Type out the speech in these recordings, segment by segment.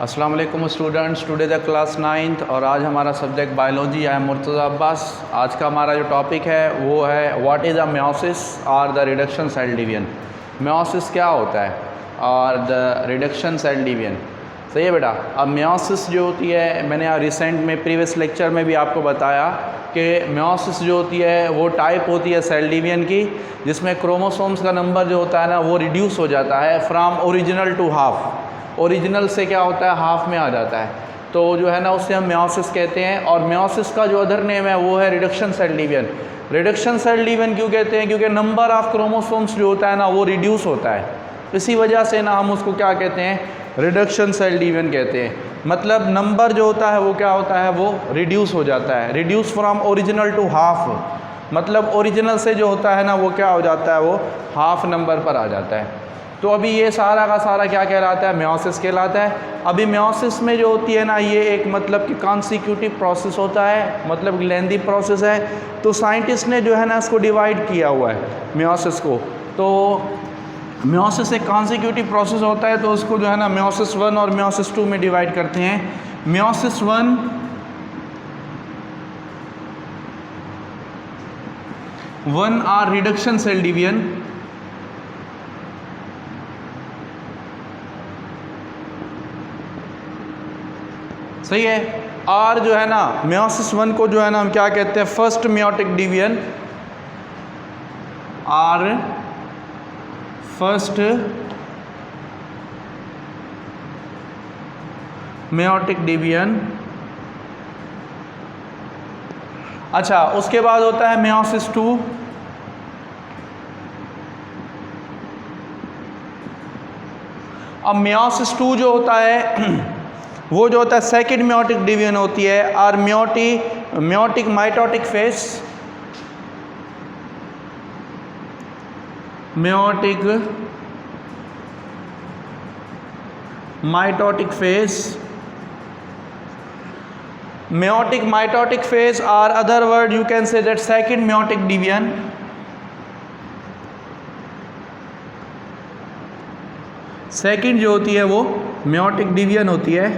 अस्सलाम वालेकुम students, today the class 9th और आज हमारा subject biology. I am Murtaza Abbas. आज का हमारा जो टॉपिक है वो है व्हाट इज़ अ मेयोसिस और the reduction cell division. Meiosis क्या होता है और द रिडक्शन सेल डिवीजन। सही है बेटा। अब मेयोसिस जो होती है, मैंने रिसेंट में प्रीवियस लेक्चर में भी आपको बताया कि मेयोसिस जो होती है वो टाइप होती है सेल डिवीजन की, जिसमें क्रोमोसोम्स का नंबर जो होता है ना वो रिड्यूस हो जाता है from original to half. Original से क्या होता है, हाफ में आ जाता है, तो जो है ना उससे हम मेयोसिस कहते हैं। और मेयोसिस का जो अदर नेम है वो है reduction cell division. Reduction cell division क्यों कहते हैं? क्योंकि नंबर ऑफ क्रोमोसोम्स जो होता है ना वो रिड्यूस होता है, इसी वजह से ना हम उसको क्या कहते हैं, रिडक्शन सेल डिवीजन कहते हैं। मतलब नंबर जो होता है वो क्या होता है, वो रिड्यूस हो जाता है। Reduce from original to half, मतलब ओरिजिनल से जो होता है ना वो क्या हो जाता है, वो हाफ नंबर पर आ जाता है। तो अभी ये सारा का सारा क्या कहलाता है, मेयोसिस कहलाता है। अभी मेयोसिस में जो होती है ना ये एक मतलब कि कॉन्सिक्यूटिव प्रोसेस होता है, मतलब लेंदी प्रोसेस है। तो साइंटिस्ट ने जो है ना इसको डिवाइड किया हुआ है मेयोसिस को। तो मेयोसिस एक कॉन्सिक्यूटिव प्रोसेस होता है, तो उसको जो है ना मेयोसिस 1 और मेयोसिस 2 में डिवाइड करते हैं। Meiosis 1 or reduction cell division, सही है। और जो है ना मेयोसिस 1 को जो है ना हम क्या कहते हैं, फर्स्ट मेयोटिक डिवीजन और फर्स्ट मेयोटिक डिवीजन। अच्छा, उसके बाद होता है मेयोसिस 2। अब मेयोसिस 2 जो होता है वो जो होता है सेकंड मेयोटिक डिवीजन होती है। और meiotic mitotic phase, meiotic mitotic phase, meiotic mitotic phase or other word you can say that second meiotic division। Second जो होती है वो meiotic division होती है।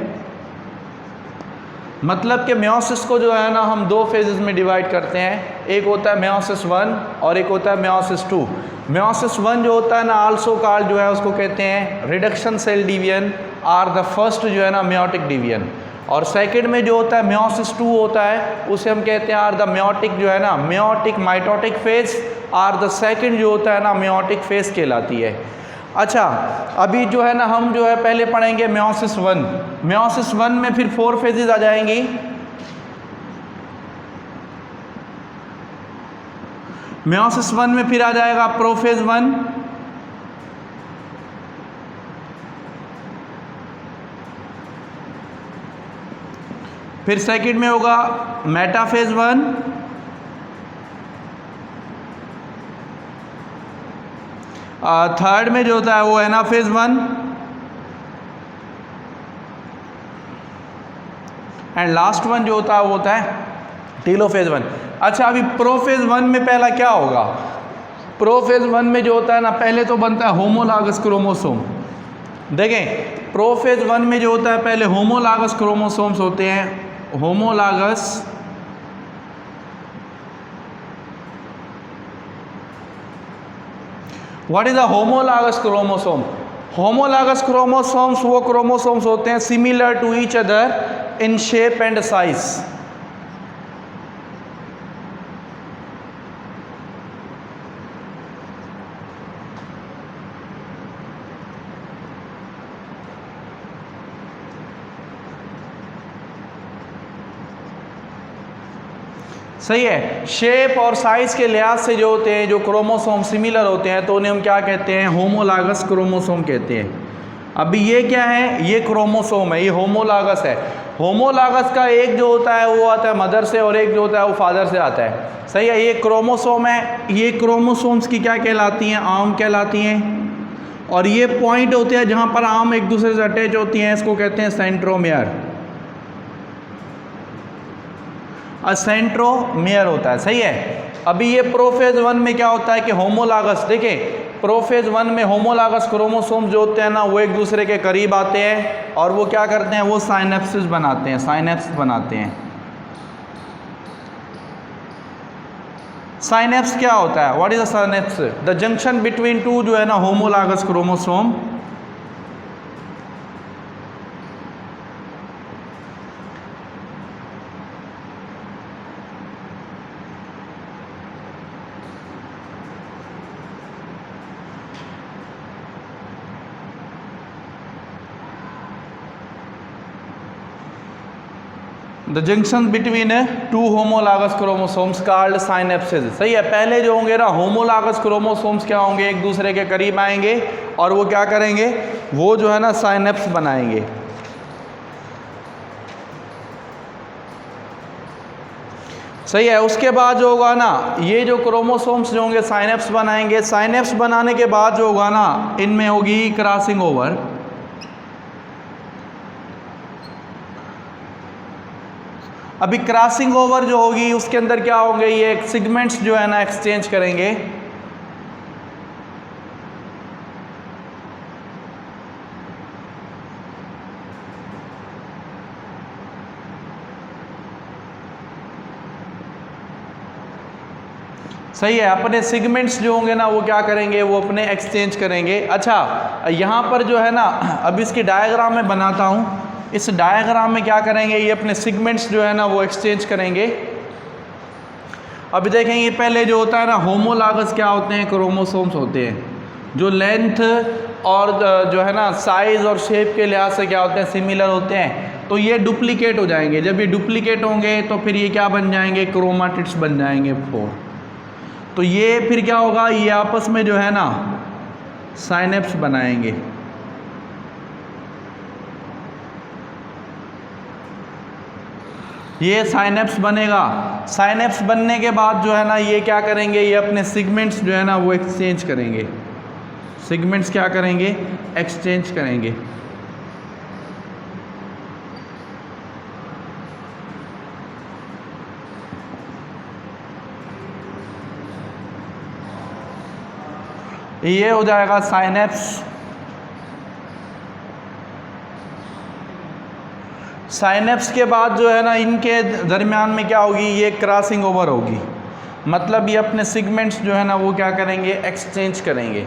मतलब कि मेयोसिस को जो है ना हम दो फेजेस में डिवाइड करते हैं, एक होता है मेयोसिस 1 और एक होता है मेयोसिस 2। मेयोसिस 1 जो होता है ना आल्सो कॉल्ड जो है उसको कहते हैं रिडक्शन सेल डिवीजन और द फर्स्ट जो है ना मेयोटिक डिवीजन। और सेकंड में जो होता है मेयोसिस 2 होता है उसे हम कहते हैं आर द मेयोटिक जो है ना मेयोटिक माइटोटिक फेज और द सेकंड जो होता है ना मेयोटिक फेज कहलाती है। अच्छा, अभी जो है ना हम जो है पहले पढ़ेंगे मेयोसिस 1। मेयोसिस 1 में फिर 4 फेजेस आ जाएंगी। मेयोसिस 1 में फिर आ जाएगा प्रोफेज 1, फिर सेकंड में होगा मेटाफेज 1, थर्ड में जो होता है वो एनाफेज 1 एंड लास्ट वन जो होता है वो होता है टेलोफेज 1। अच्छा, अभी प्रोफेज 1 में पहला क्या होगा? प्रोफेज 1 में जो होता है ना पहले तो बनता है होमोलॉगस क्रोमोसोम। देखें, प्रोफेज 1 में जो होता है पहले होमोलॉगस क्रोमोसोम्स होते हैं। Homologous what is a homologous chromosome? Homologous chromosomes वो क्रोमोसोम्स होते हैं similar to each other in shape and size. सही है। शेप और साइज के लिहाज से जो होते हैं, जो क्रोमोसोम सिमिलर होते हैं, तो उन्हें हम क्या कहते हैं, होमोलॉगस क्रोमोसोम कहते हैं। अभी ये क्या है, ये क्रोमोसोम है, ये होमोलॉगस है। होमोलॉगस का एक जो होता है वो आता है मदर से और एक जो होता है वो फादर से आता है। सही है। ये क्रोमोसोम है, ये क्रोमोसोम्स की क्या कहलाती हैं, आर्म कहलाती हैं। और ये पॉइंट होते हैं जहाँ पर आर्म एक दूसरे से अटैच होती हैं, इसको कहते हैं सेंट्रोमियर। सेंट्रोमियर होता है। सही है। अभी ये प्रोफेज 1 में क्या होता है कि होमोलॉगस, देखें प्रोफेज 1 में होमोलॉगस क्रोमोसोम जो होते हैं ना वो एक दूसरे के करीब आते हैं और वो क्या करते हैं, वो साइनेप्सिस बनाते हैं, साइनेप्स बनाते हैं। साइनेप्स क्या होता है, what is a synapse? The junction between two जो है ना homologous chromosome, the junction between two homologous chromosomes called synapsis. सही है, पहले जो होंगे ना होमोलॉगस क्रोमोसोम्स क्या होंगे, एक दूसरे के करीब आएंगे और वो क्या करेंगे, वो जो है ना साइनेप्स बनाएंगे। सही है, उसके बाद जो होगा ना ये जो क्रोमोसोम्स जो होंगे साइनेप्स बनाएंगे, साइनेप्स बनाने के बाद जो होगा ना इनमें होगी क्रॉसिंग ओवर। अभी क्रॉसिंग ओवर जो होगी उसके अंदर क्या होंगे, ये सेगमेंट्स जो है ना एक्सचेंज करेंगे। सही है, अपने सेगमेंट्स जो होंगे ना वो क्या करेंगे, वो अपने एक्सचेंज करेंगे। अच्छा, यहाँ पर जो है ना अब इसकी डायग्राम में बनाता हूँ। इस डायग्राम में क्या करेंगे, ये अपने सेगमेंट्स जो है ना वो एक्सचेंज करेंगे। अभी देखेंगे पहले जो होता है ना होमोलॉगस क्या होते हैं, क्रोमोसोम्स होते हैं जो लेंथ और जो है ना साइज और शेप के लिहाज से क्या होते हैं, सिमिलर होते हैं। तो ये डुप्लीकेट हो जाएंगे, जब ये डुप्लीकेट होंगे तो फिर ये क्या बन जाएंगे, क्रोमाटिड्स बन जाएंगे 4। तो ये फिर क्या होगा, ये आपस में जो है ना साइनेप्स बनाएंगे। ये साइनेप्स बनेगा। साइनेप्स बनने के बाद जो है ना ये क्या करेंगे, ये अपने सेगमेंट्स जो है ना वो एक्सचेंज करेंगे। सेगमेंट्स क्या करेंगे, एक्सचेंज करेंगे। ये हो जाएगा साइनेप्स। साइनेप्स के बाद जो है ना इनके दरमियान में क्या होगी, ये क्रॉसिंग ओवर होगी। मतलब ये अपने सेगमेंट्स जो है ना वो क्या करेंगे, एक्सचेंज करेंगे।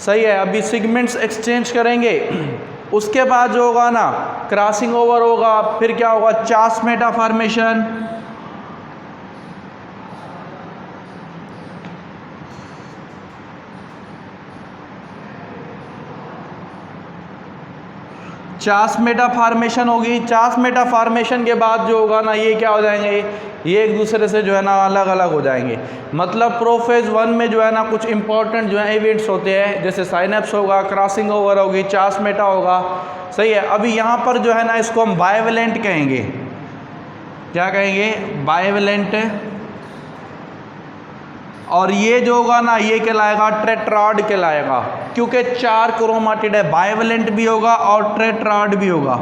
सही है, अभी सेगमेंट्स एक्सचेंज करेंगे, उसके बाद जो होगा ना क्रॉसिंग ओवर होगा, फिर क्या होगा, Chas Meta formation. Chas Meta formation होगी। चास मेटा फॉर्मेशन के बाद जो होगा ना ये क्या हो जाएंगे, ये एक दूसरे से जो है ना अलग अलग हो जाएंगे। मतलब प्रोफेज 1 में जो है ना कुछ इंपॉर्टेंट जो है इवेंट्स होते हैं, जैसे साइनेप्स होगा, क्रॉसिंग ओवर होगी, चास मेटा होगा। सही है, अभी यहाँ पर जो है ना इसको हम बाइवेलेंट कहेंगे। क्या कहेंगे, बाइवेलेंट। और ये जो होगा ना ये कहलाएगा टेट्राड कहलाएगा, क्योंकि 4 क्रोमाटिड है, बाइवेलेंट भी होगा और टेट्राड भी होगा।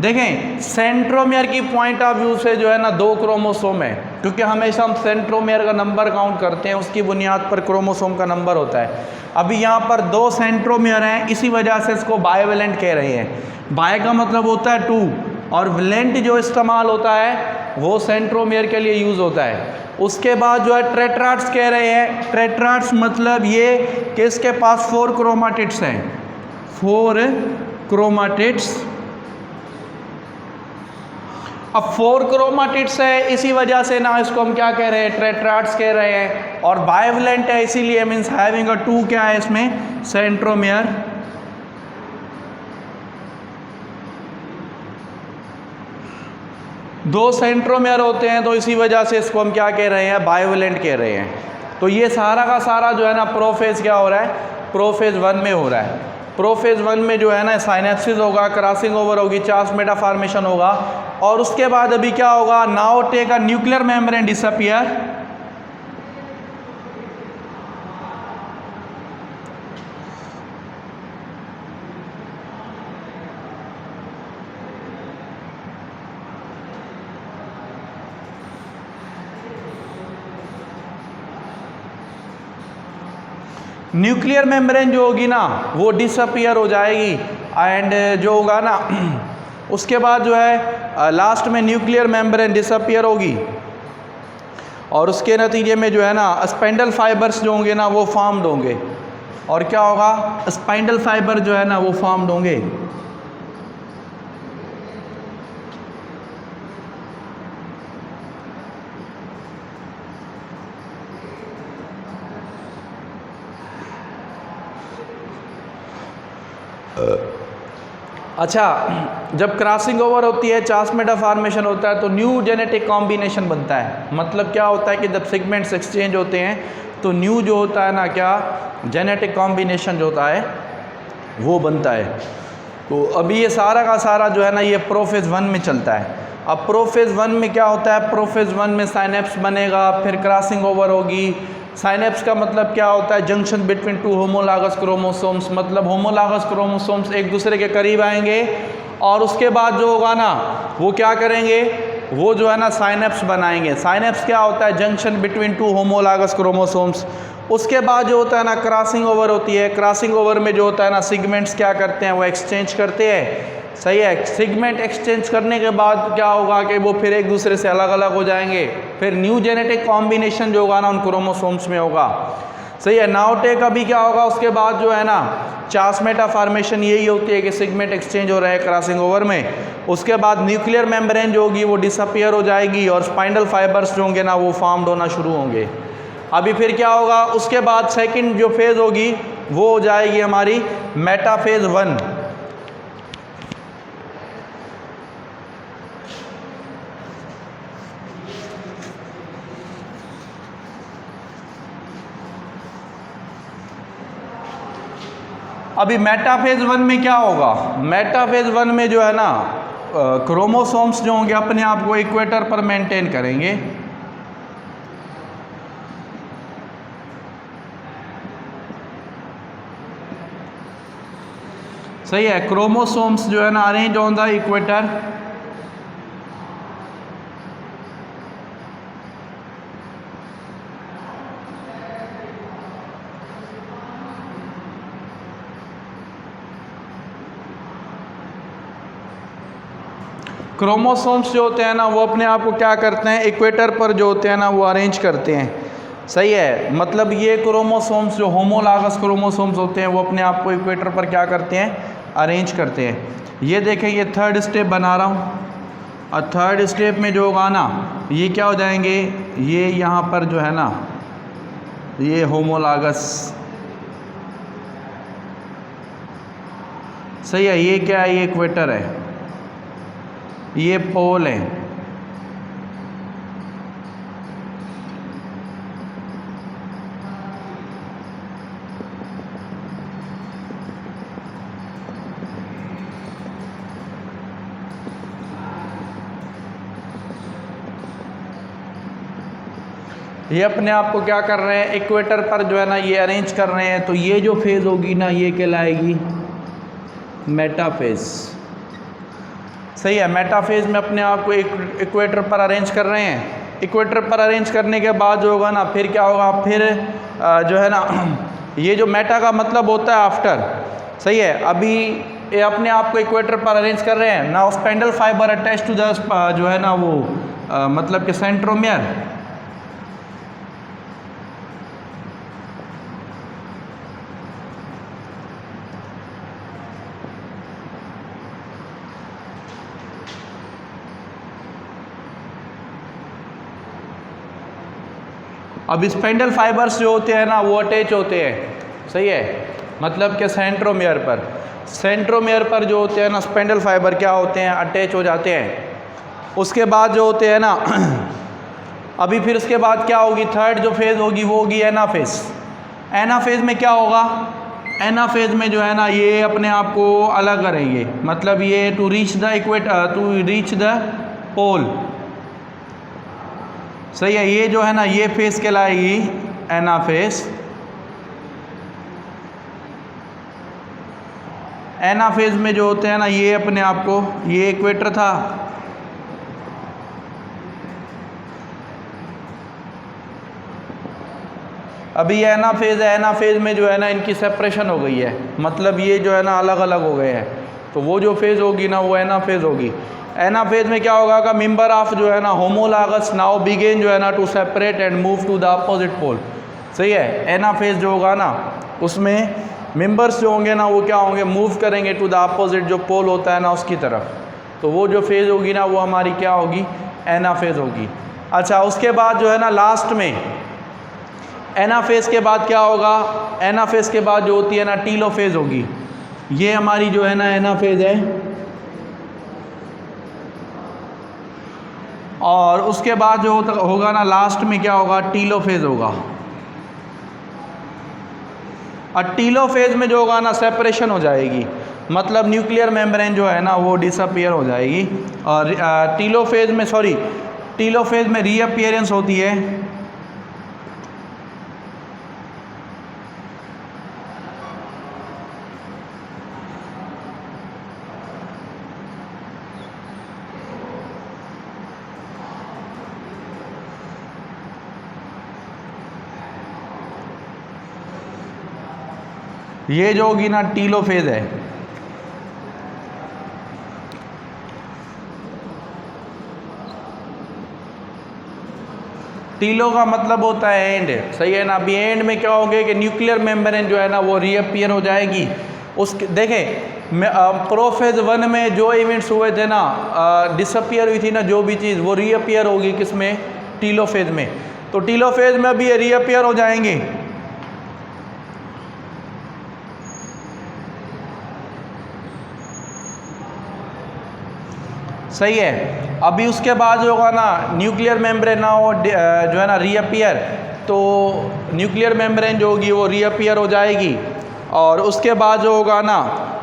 देखें सेंट्रोमियर की पॉइंट ऑफ व्यू से जो है ना 2 क्रोमोसोम है, क्योंकि हमेशा हम सेंट्रोमियर का नंबर काउंट करते हैं, उसकी बुनियाद पर क्रोमोसोम का नंबर होता है। अभी यहाँ पर 2 सेंट्रोमियर हैं, इसी वजह से इसको बाइवेलेंट कह रहे हैं। बाय का मतलब होता है 2 और वेलेंट जो इस्तेमाल होता है वो सेंट्रोमियर के लिए यूज़ होता है। उसके बाद जो है टेट्राड्स कह रहे हैं। टेट्राड्स मतलब ये कि इसके पास 4 क्रोमाटिड्स हैं, 4 क्रोमाटिड्स। अब 4 क्रोमाटिड्स है, इसी वजह से ना इसको हम क्या कह रहे हैं, टेट्राड्स कह रहे हैं। और बाइवेलेंट है इसीलिए मीन्स हैविंग अ 2 क्या है इसमें, सेंट्रोमियर। दो सेंट्रोमियर होते हैं तो इसी वजह से इसको हम क्या कह रहे हैं, बाइवेलेंट कह रहे हैं। तो ये सारा का सारा जो है ना प्रोफेज क्या हो रहा है, प्रोफेज 1 में हो रहा है। प्रोफेज 1 में जो है ना साइनेप्सिस होगा, क्रॉसिंग ओवर होगी, चास मेटा फॉर्मेशन होगा। और उसके बाद अभी क्या होगा, now take a nuclear membrane disappear. Nuclear membrane जो होगी ना वो डिसअपियर हो जाएगी, एंड जो होगा ना उसके बाद जो है लास्ट में न्यूक्लियर मेम्ब्रेन डिसअपियर होगी, और उसके नतीजे में जो है ना स्पाइंडल फाइबर्स जो होंगे ना वो फॉर्म्ड होंगे, और क्या होगा, स्पाइंडल फाइबर जो है ना वो फॉर्म्ड होंगे। अच्छा, जब क्रॉसिंग ओवर होती है, चांसमेटा फॉर्मेशन होता है, तो न्यू जेनेटिक कॉम्बिनेशन बनता है। मतलब क्या होता है कि जब सेगमेंट्स एक्सचेंज होते हैं तो न्यू जो होता है ना क्या जेनेटिक कॉम्बिनेशन जो होता है वो बनता है। तो अभी ये सारा का सारा जो है ना ये प्रोफेज 1 में चलता है। अब प्रोफेज 1 में क्या होता है, प्रोफेज 1 में साइनेप्स बनेगा, फिर क्रॉसिंग ओवर होगी। साइनेप्स का मतलब क्या होता है, junction between two homologous chromosomes, मतलब होमोलॉगस क्रोमोसोम्स एक दूसरे के करीब आएंगे, और उसके बाद जो होगा ना वो क्या करेंगे, वो जो है ना साइनेप्स बनाएंगे। साइनेप्स क्या होता है, junction between two homologous chromosomes. उसके बाद जो होता है ना क्रॉसिंग ओवर होती है। क्रॉसिंग ओवर में जो होता है ना सिगमेंट्स क्या करते हैं, वो एक्सचेंज करते हैं, सही है। सिगमेंट एक्सचेंज करने के बाद क्या होगा कि वो फिर एक दूसरे से अलग अलग हो जाएंगे, फिर न्यू जेनेटिक कॉम्बिनेशन जो होगा ना उन क्रोमोसोम्स में होगा, सही है। नाउ टेक अभी क्या होगा, उसके बाद जो है ना चांसमेटा फॉर्मेशन यही होती है कि सिगमेंट एक्सचेंज हो रहा है क्रॉसिंग ओवर में। उसके बाद न्यूक्लियर मेम्ब्रेन जो होगी वो डिसअपियर हो जाएगी, और स्पाइंडल फाइबर्स जो होंगे ना वो फॉर्म्ड होना शुरू होंगे। अभी फिर क्या होगा, उसके बाद सेकंड जो फेज़ होगी वो हो जाएगी हमारी मेटाफेज 1। अभी मेटाफेज 1 में क्या होगा, मेटाफेज 1 में जो है ना क्रोमोसोम्स जो होंगे अपने आप को इक्वेटर पर मेंटेन करेंगे, सही है। क्रोमोसोम्स जो है ना arrange on the equator, chromosomes जो होते हैं ना वो अपने आप को क्या करते हैं, इक्वेटर पर जो होते हैं ना वो अरेंज करते हैं, सही है। मतलब ये क्रोमोसोम्स जो होमोलॉगस क्रोमोसोम्स होते हैं वो अपने आप को इक्वेटर पर क्या करते हैं, अरेंज करते हैं। ये देखें, ये थर्ड स्टेप बना रहा हूँ, और थर्ड स्टेप में जो होगा ना ये क्या हो जाएंगे, ये यहाँ पर जो है ना ये होमोलॉगस, सही है। ये क्या है, ये इक्वेटर है, ये पोल है, ये अपने आप को क्या कर रहे हैं, इक्वेटर पर जो है ना ये अरेंज कर रहे हैं। तो ये जो फेज़ होगी ना ये कहलाएगी मेटाफेज, सही है। मेटाफेज में अपने आप को इक्वेटर पर अरेंज कर रहे हैं। इक्वेटर पर अरेंज करने के बाद जो होगा ना फिर क्या होगा, फिर जो है ना ये जो मेटा का मतलब होता है आफ्टर, सही है। अभी ये अपने आप को इक्वेटर पर अरेंज कर रहे हैं ना, spindle fibre attach to the जो है ना वो मतलब कि सेंट्रोमियर, अब स्पाइंडल फाइबर्स जो होते हैं ना वो अटैच होते हैं, सही है। मतलब कि सेंट्रोमियर पर, सेंट्रोमियर पर जो होते हैं ना स्पाइंडल फाइबर क्या होते हैं, अटैच हो जाते हैं। उसके बाद जो होते हैं ना अभी फिर उसके बाद क्या होगी, थर्ड जो फेज़ होगी वो होगी एनाफेज। एनाफेज में क्या होगा, एनाफेज में जो है ना ये अपने आप को अलग करेंगे, मतलब ये to reach the equator, to reach the pole, सही है। ये जो है ना ये फेज कहलाएगी एनाफेज। एनाफेज में जो होते हैं ना ये अपने आप को, ये इक्वेटर था, अभी ये एनाफेज है, एनाफेज में जो है ना इनकी सेपरेशन हो गई है, मतलब ये जो है ना अलग अलग हो गए हैं, तो वो जो फेज़ होगी ना वो एनाफेज होगी। एनाफेज में क्या होगा का मेंबर ऑफ जो है ना होमोलॉगस नाउ बिगिन जो है ना to separate and move to the opposite pole. सही है, एनाफेज जो होगा ना उसमें मेंबर्स जो होंगे ना वो क्या होंगे, मूव करेंगे टू द अपोजिट जो पोल होता है ना उसकी तरफ, तो वो जो फेज़ होगी ना वो हमारी क्या होगी, एनाफेज होगी। अच्छा, उसके बाद जो है ना लास्ट में एनाफेज के बाद क्या होगा, एनाफेज के बाद जो होती है ना टीलोफेज होगी। ये हमारी जो है ना एनाफेज है, और उसके बाद जो होगा ना लास्ट में क्या होगा, टीलोफेज होगा। और टीलोफेज में जो होगा ना सेपरेशन हो जाएगी, मतलब न्यूक्लियर मेम्ब्रेन जो है ना वो डिसअपीयर हो जाएगी। और टीलोफेज में रीअपीयरेंस होती है। ये जो होगी ना टीलोफेज है। टीलो का मतलब होता है एंड, सही है ना। अभी एंड में क्या होगे कि न्यूक्लियर मेम्ब्रेन जो है ना वो रीअपीयर हो जाएगी। देखें प्रोफेज 1 में जो इवेंट्स हुए थे ना, डिसअपीयर हुई थी ना जो भी चीज़, वो रीअपीयर होगी किसमें, टीलोफेज में। तो टीलोफेज में अभी ये रीअपीयर हो जाएंगे। सही है। अभी उसके बाद जो होगा ना न्यूक्लियर मेम्ब्रेन ना वो जो है ना रीअपीयर, तो न्यूक्लियर मेम्ब्रेन जो होगी वो रीअपीयर हो जाएगी। और उसके बाद जो होगा ना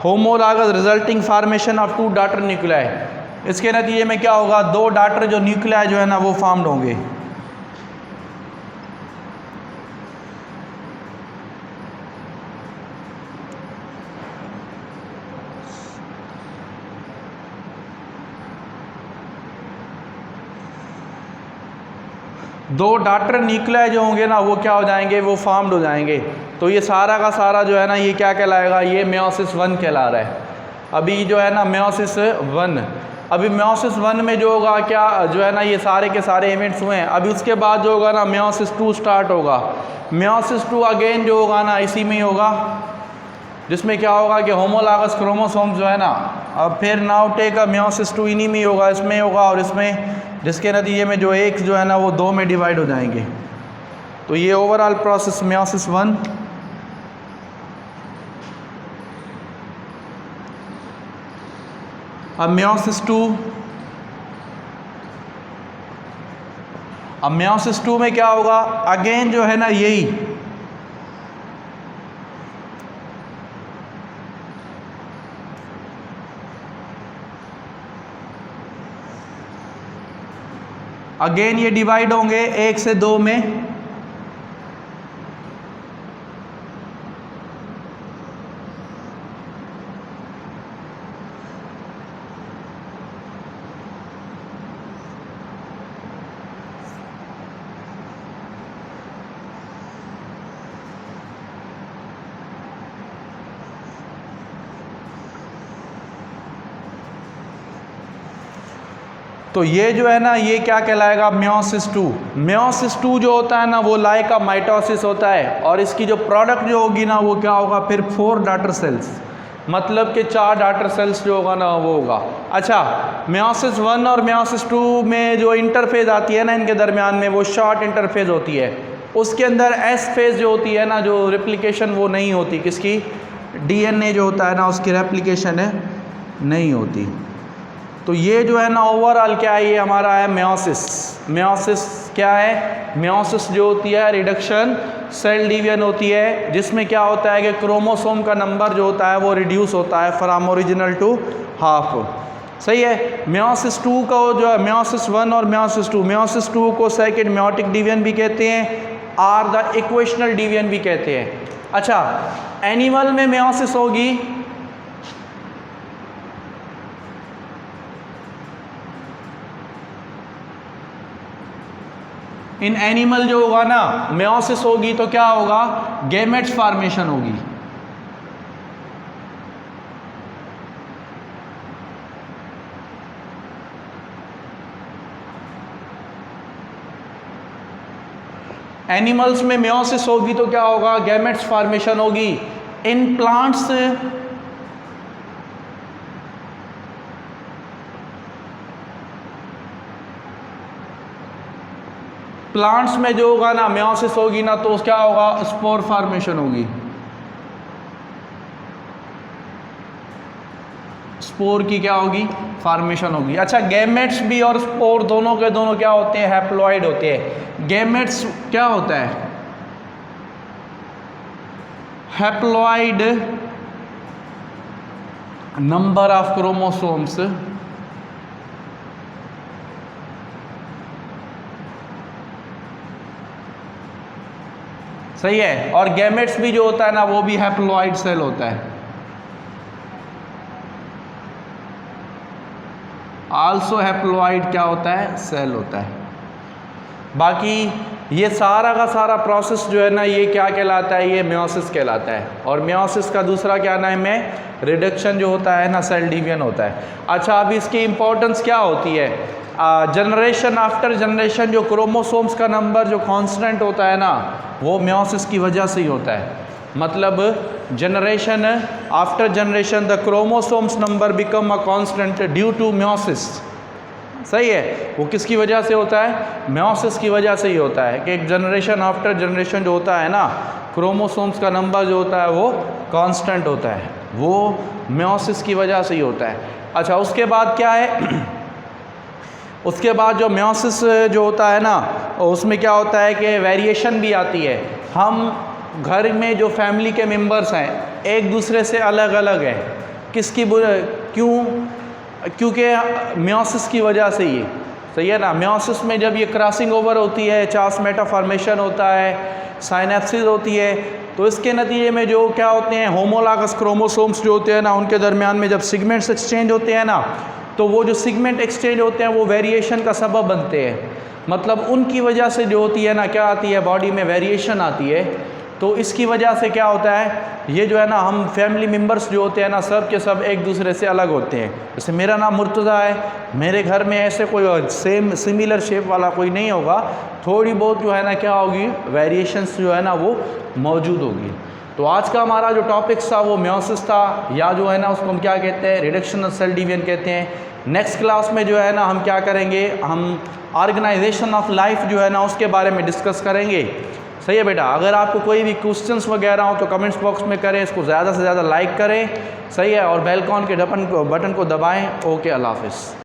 homologous resulting formation of 2 daughter nuclei. इसके नतीजे में क्या होगा, 2 डॉटर जो न्यूक्लियाई जो है ना वो फॉर्म्ड होंगे। दो डॉटर न्यूक्लियाई जो होंगे ना वो क्या हो जाएंगे, वो फॉर्म्ड हो जाएंगे। तो ये सारा का सारा जो है ना ये क्या कहलाएगा, ये मेयोसिस 1 कहला रहा है। अभी जो है ना मेयोसिस 1, अभी मेयोसिस 1 में जो होगा क्या जो है ना ये सारे के सारे इवेंट्स हुए हैं। अभी उसके बाद जो होगा ना मेयोसिस 2 स्टार्ट होगा। मेयोसिस 2 अगेन जो होगा ना इसी में ही होगा, जिसमें क्या होगा कि होमोलॉगस क्रोमोसोम जो है ना, अब फिर नाउ टेक अ मेयोसिस 2 इन्हीं में होगा, इसमें होगा और इसमें, जिसके नतीजे में जो एक जो है ना वो 2 में डिवाइड हो जाएंगे। तो ये ओवरऑल प्रोसेस मेयोसिस 1। अब मेयोसिस 2, अब मेयोसिस 2 में क्या होगा, अगेन जो है ना यही अगेन ये डिवाइड होंगे 1 से 2 में। तो ये जो है ना ये क्या कहलाएगा, मेयोसिस 2। मेयोसिस 2 जो होता है ना वो लाइक ऑफ माइटोसिस होता है, और इसकी जो प्रोडक्ट जो होगी ना वो क्या होगा, फिर 4 डॉटर सेल्स, मतलब कि 4 डॉटर सेल्स जो होगा ना वो होगा। अच्छा, मेयोसिस 1 और मेयोसिस 2 में जो इंटरफेज आती है ना इनके दरमियान में, वो शॉर्ट इंटरफेज होती है। उसके अंदर एस फेज जो होती है ना, जो रेप्लिकेशन वो नहीं होती, किसकी, डीएनए जो होता है ना उसकी रेप्लिकेशन है नहीं होती। तो ये जो है ना ओवरऑल क्या है, ये हमारा है मेयोसिस। मेयोसिस क्या है, मेयोसिस जो होती है रिडक्शन सेल डिवीजन होती है, जिसमें क्या होता है कि क्रोमोसोम का नंबर जो होता है वो रिड्यूस होता है फ्रॉम ओरिजिनल टू हाफ। सही है। मेयोसिस 2 को जो है मेयोसिस 1 और मेयोसिस 2, मेयोसिस 2 को सेकंड मेयोटिक डिवीजन भी कहते हैं और द इक्वेशनल डिवीजन भी कहते हैं। अच्छा, एनिमल में मेयोसिस होगी, इन एनिमल जो होगा ना, मेयोसिस होगी तो क्या होगा, गैमेट्स फॉर्मेशन होगी। एनिमल्स में मेयोसिस होगी तो क्या होगा, गैमेट्स फॉर्मेशन होगी। इन प्लांट्स में जो होगा ना मेयोसिस होगी ना तो क्या होगा, स्पोर फॉर्मेशन होगी। स्पोर की क्या होगी, फॉर्मेशन होगी। अच्छा, गैमेट्स भी और स्पोर दोनों के दोनों क्या होते हैं, हैप्लॉइड होते हैं। गैमेट्स क्या होता है, हैप्लॉइड नंबर ऑफ क्रोमोसोम्स, सही है। और गैमेट्स भी जो होता है ना वो भी हैप्लॉइड सेल होता है, आल्सो हैप्लॉइड क्या होता है, सेल होता है। बाकी ये सारा का सारा प्रोसेस जो है ना ये क्या कहलाता है, ये मेयोसिस कहलाता है। और मेयोसिस का दूसरा क्या नाम है, रिडक्शन जो होता है ना, सेल डिवीजन होता है। अच्छा, अब इसकी इंपॉर्टेंस क्या होती है, जनरेशन आफ्टर जनरेशन जो क्रोमोसोम्स का नंबर जो कांस्टेंट होता है ना वो मेयोसिस की वजह से ही होता है। मतलब generation after generation the chromosomes number become a constant due to meiosis, सही है। वो किसकी वजह से होता है, मेयोसिस की वजह से ही होता है कि एक जनरेशन आफ्टर जनरेशन जो होता है ना, क्रोमोसोम्स का नंबर जो होता है वो कांस्टेंट होता है, वो मेयोसिस की वजह से ही होता है। अच्छा, उसके बाद क्या है, उसके बाद जो मेयोसिस जो होता है ना उसमें क्या होता है कि वेरिएशन भी आती है। हम घर में जो फैमिली के मेंबर्स हैं एक दूसरे से अलग अलग हैं, किसकी क्यों, क्योंकि मेयोसिस की वजह से ही, सही है ना। मेयोसिस में जब ये क्रॉसिंग ओवर होती है, चार्ल्स फॉर्मेशन होता है, साइनेप्सिस होती है, तो इसके नतीजे में जो क्या होते हैं, होमोलॉगस क्रोमोसोम्स जो होते हैं ना उनके दरमियान में जब सिगमेंट्स एक्सचेंज होते हैं ना, तो वो जो सिगमेंट एक्सचेंज होते हैं वो वेरिएशन का सबब बनते हैं। मतलब उनकी वजह से जो होती है ना क्या आती है, बॉडी में वेरिएशन आती है। तो इसकी वजह से क्या होता है, ये जो है ना हम फैमिली मेम्बर्स जो होते हैं ना सब के सब एक दूसरे से अलग होते हैं। जैसे मेरा नाम मुर्तज़ा है, मेरे घर में ऐसे कोई सेम सिमिलर शेप वाला कोई नहीं होगा, थोड़ी बहुत जो है ना क्या होगी, वेरिएशंस जो है ना वो मौजूद होगी। तो आज का हमारा जो टॉपिक्स था वो मेयोसिस था, या जो है ना उसको हम क्या कहते हैं, रिडक्शन ऑफ सेल डिवीजन कहते हैं। नेक्स्ट क्लास में जो है ना हम क्या करेंगे, हम ऑर्गेनाइजेशन ऑफ लाइफ जो है ना उसके बारे में डिस्कस करेंगे। सही है बेटा, अगर आपको कोई भी क्वेश्चंस वगैरह हो तो कमेंट्स बॉक्स में करें, इसको ज़्यादा से ज़्यादा लाइक करें, सही है, और बेल आइकन के बटन को दबाएं। ओके, अल्लाह हाफिज़।